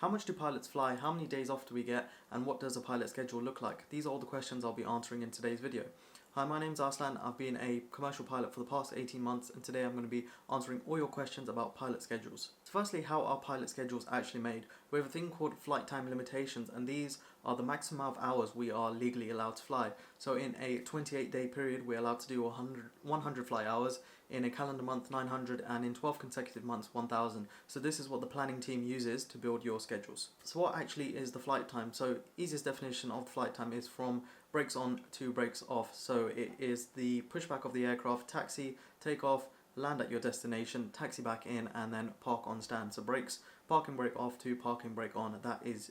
How much do pilots fly? How many days off do we get? And what does a pilot schedule look like? These are all the questions I'll be answering in today's video. Hi, my name's Arslan. I've been a commercial pilot for the past 18 months, and today I'm going to be answering all your questions about pilot schedules. So firstly, how are pilot schedules actually made? We have a thing called flight time limitations, and these are the maximum amount of hours we are legally allowed to fly. So in a 28-day period, we're allowed to do 100 flight hours, in a calendar month 900, and in 12 consecutive months 1000. So this is what the planning team uses to build your schedules. So what actually is the flight time? So easiest definition of the flight time is from brakes on to brakes off. So it is the pushback of the aircraft, taxi, take off, land at your destination, taxi back in, and then park on stand. So brakes, park and brake off to park and brake on. That is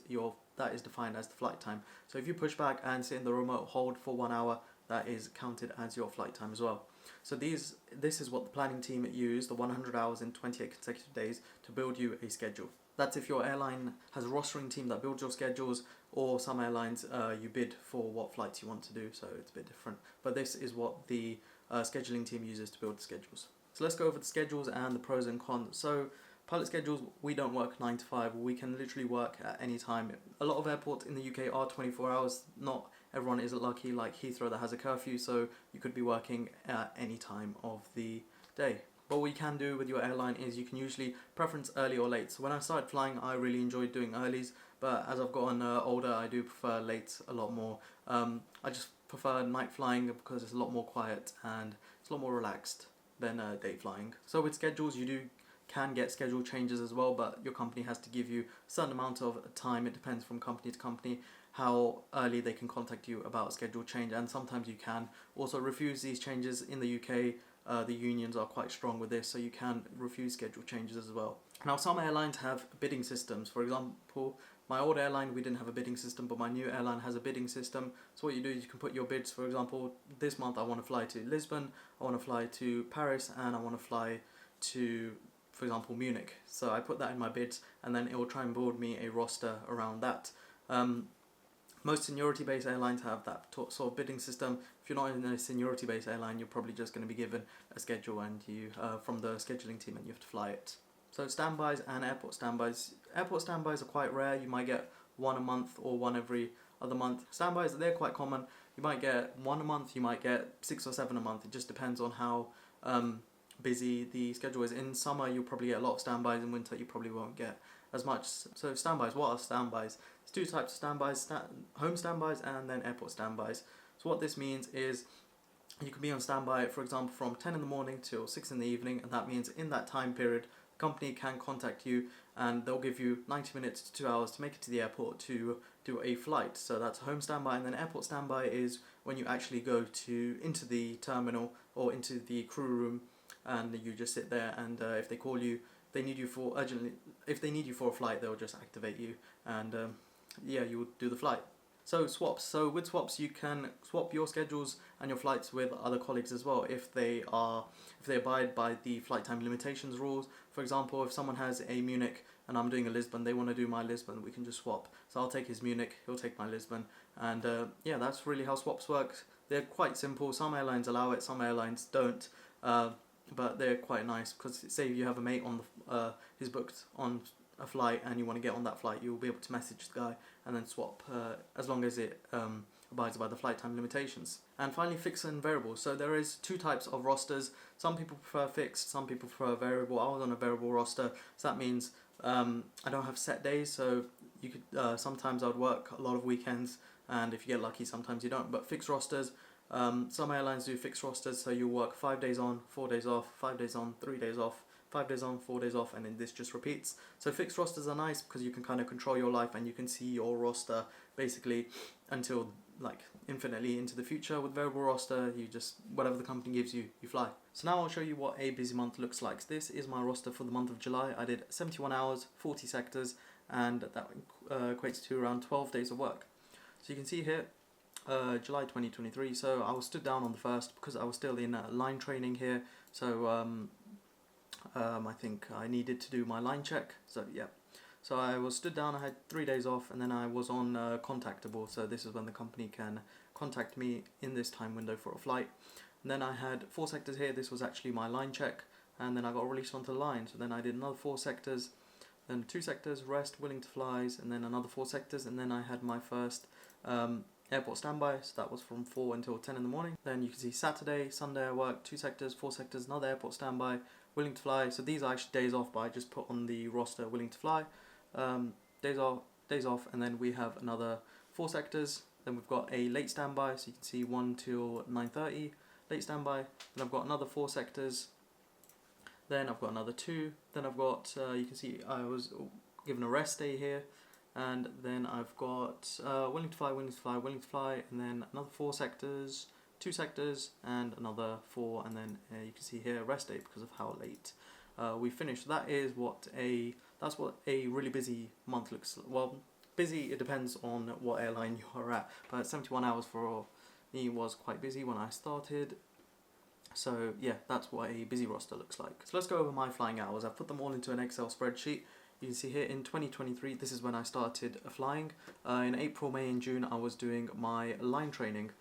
defined as the flight time. So if you push back and sit in the remote hold for 1 hour, that is counted as your flight time as well. So this is what the planning team use, the 100 hours in 28 consecutive days, to build you a schedule. That's if your airline has a rostering team that builds your schedules, or some airlines you bid for what flights you want to do, so it's a bit different. But this is what the scheduling team uses to build the schedules. So let's go over the schedules and the pros and cons. So pilot schedules, we don't work 9 to 5, we can literally work at any time. A lot of airports in the UK are 24 hours, not everyone is lucky like Heathrow that has a curfew, so you could be working at any time of the day. What we can do with your airline is you can usually preference early or late. So when I started flying, I really enjoyed doing earlies, but as I've gotten older, I do prefer late a lot more. I just prefer night flying because it's a lot more quiet and it's a lot more relaxed than day flying. So with schedules, you can get schedule changes as well, but your company has to give you a certain amount of time. It depends from company to company how early they can contact you about a schedule change, and sometimes you can also refuse these changes. In the UK, the unions are quite strong with this, so you can refuse schedule changes as well. Now, some airlines have bidding systems. For example, my old airline, we didn't have a bidding system, but my new airline has a bidding system. So what you do is you can put your bids. For example, this month I want to fly to Lisbon, I want to fly to Paris, and I want to fly to, for example, Munich. So I put that in my bids, and then it will try and build me a roster around that. Most seniority-based airlines have that sort of bidding system. If you're not in a seniority-based airline, you're probably just going to be given a schedule and you from the scheduling team, and you have to fly it. So standbys and airport standbys. Airport standbys are quite rare. You might get one a month or one every other month. Standbys, they're quite common. You might get one a month, you might get 6 or 7 a month. It just depends on how busy the schedule is. In summer, you'll probably get a lot of standbys. In winter, you probably won't get as much. So standbys, what are standbys? There's 2 types of standbys, home standbys and then airport standbys. So what this means is you can be on standby, for example, from 10 in the morning till 6 in the evening, and that means in that time period, the company can contact you and they'll give you 90 minutes to 2 hours to make it to the airport to do a flight. So that's home standby. And then airport standby is when you actually go into the terminal or into the crew room, and you just sit there, and if they call you, if they need you for a flight, they'll just activate you, and yeah, you will do the flight. So swaps. So with swaps, you can swap your schedules and your flights with other colleagues as well if they abide by the flight time limitations rules. For example, if someone has a Munich and I'm doing a Lisbon, they want to do my Lisbon, we can just swap. So I'll take his Munich, he'll take my Lisbon, and yeah, that's really how swaps work. They're quite simple. Some airlines allow it, some airlines don't. But they're quite nice because say you have a mate on who's booked on a flight and you want to get on that flight, you'll be able to message the guy and then swap as long as it abides by the flight time limitations. And finally, fixed and variable. So there is 2 types of rosters. Some people prefer fixed, some people prefer variable. I was on a variable roster, so that means I don't have set days. So you could sometimes I would work a lot of weekends, and if you get lucky, sometimes you don't. But fixed rosters. Some airlines do fixed rosters, so you work 5 days on, 4 days off, 5 days on, 3 days off, 5 days on, 4 days off, and then this just repeats. So fixed rosters are nice because you can kind of control your life and you can see your roster basically until like infinitely into the future. With variable roster, you just, whatever the company gives you, you fly. So now I'll show you what a busy month looks like. This is my roster for the month of July. I did 71 hours, 40 sectors, and that equates to around 12 days of work. So you can see here, July 2023, so I was stood down on the 1st because I was still in line training here, so I think I needed to do my line check, so yeah. So I was stood down, I had 3 days off, and then I was on contactable, so this is when the company can contact me in this time window for a flight. And then I had 4 sectors here, this was actually my line check, and then I got released onto the line, so then I did another 4 sectors, then 2 sectors, rest, willing to flies, and then another 4 sectors, and then I had my first airport standby, so that was from 4 until 10 in the morning. Then you can see Saturday, Sunday I worked 2 sectors, 4 sectors, another airport standby, willing to fly. So these are actually days off, but I just put on the roster willing to fly. Days off, and then we have another 4 sectors. Then we've got a late standby, so you can see 1 till 9:30, late standby. Then I've got another 4 sectors. Then I've got another 2. Then I've got, you can see I was given a rest day here. And then I've got willing to fly, willing to fly, willing to fly, and then another 4 sectors, 2 sectors, and another 4, and then you can see here rest day because of how late we finished. That's what a really busy month looks like. Well, busy, it depends on what airline you are at, but 71 hours for me was quite busy when I started. So yeah, that's what a busy roster looks like. So let's go over my flying hours. I've put them all into an Excel spreadsheet. You can see here in 2023, this is when I started flying. In April, May and June I was doing my line training.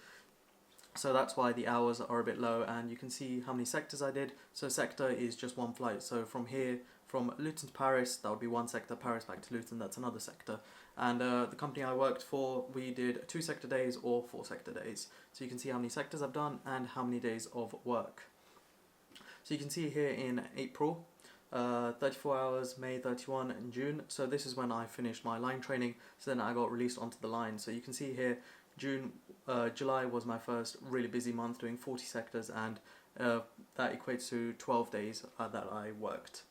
So that's why the hours are a bit low, and you can see how many sectors I did. So sector is just 1 flight. So from here, from Luton to Paris, that would be 1 sector. Paris back to Luton, that's another sector. And the company I worked for, we did 2 sector days or 4 sector days. So you can see how many sectors I've done and how many days of work. So you can see here in April, 34 hours, May 31, and June. So this is when I finished my line training. So then I got released onto the line. So you can see here, July was my first really busy month, doing 40 sectors, and that equates to 12 days that I worked.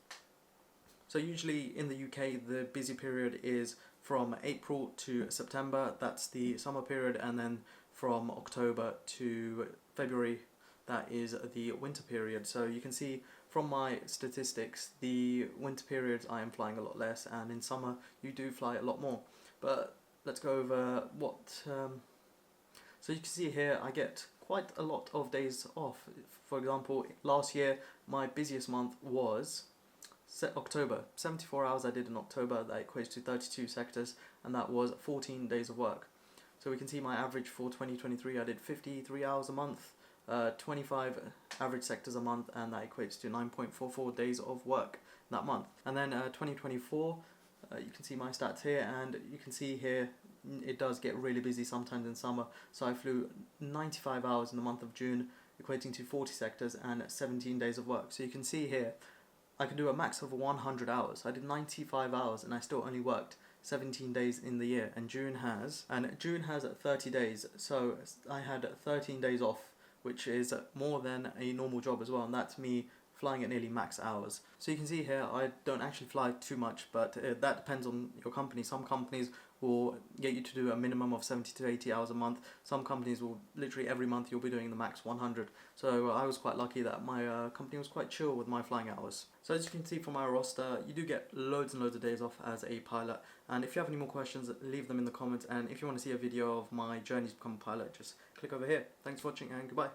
So usually in the UK, the busy period is from April to September, that's the summer period, and then from October to February, that is the winter period. So you can see from my statistics, the winter periods I am flying a lot less, and in summer you do fly a lot more. But let's go over what... So you can see here I get quite a lot of days off. For example, last year my busiest month was October. 74 hours I did in October, that equates to 32 sectors, and that was 14 days of work. So we can see my average for 2023, I did 53 hours a month, 25 average sectors a month, and that equates to 9.44 days of work that month. And then 2024, you can see my stats here, and you can see here it does get really busy sometimes in summer. So I flew 95 hours in the month of June, equating to 40 sectors and 17 days of work. So you can see here, I can do a max of 100 hours. I did 95 hours and I still only worked 17 days in the year, and June has 30 days, so I had 13 days off, which is more than a normal job as well, and that's me flying at nearly max hours. So you can see here I don't actually fly too much, but that depends on your company. Some companies will get you to do a minimum of 70 to 80 hours a month. Some companies will literally every month you'll be doing the max 100. So I was quite lucky that my company was quite chill with my flying hours. So as you can see from my roster, you do get loads and loads of days off as a pilot. And if you have any more questions, leave them in the comments. And if you want to see a video of my journey to become a pilot, just click over here. Thanks for watching and goodbye.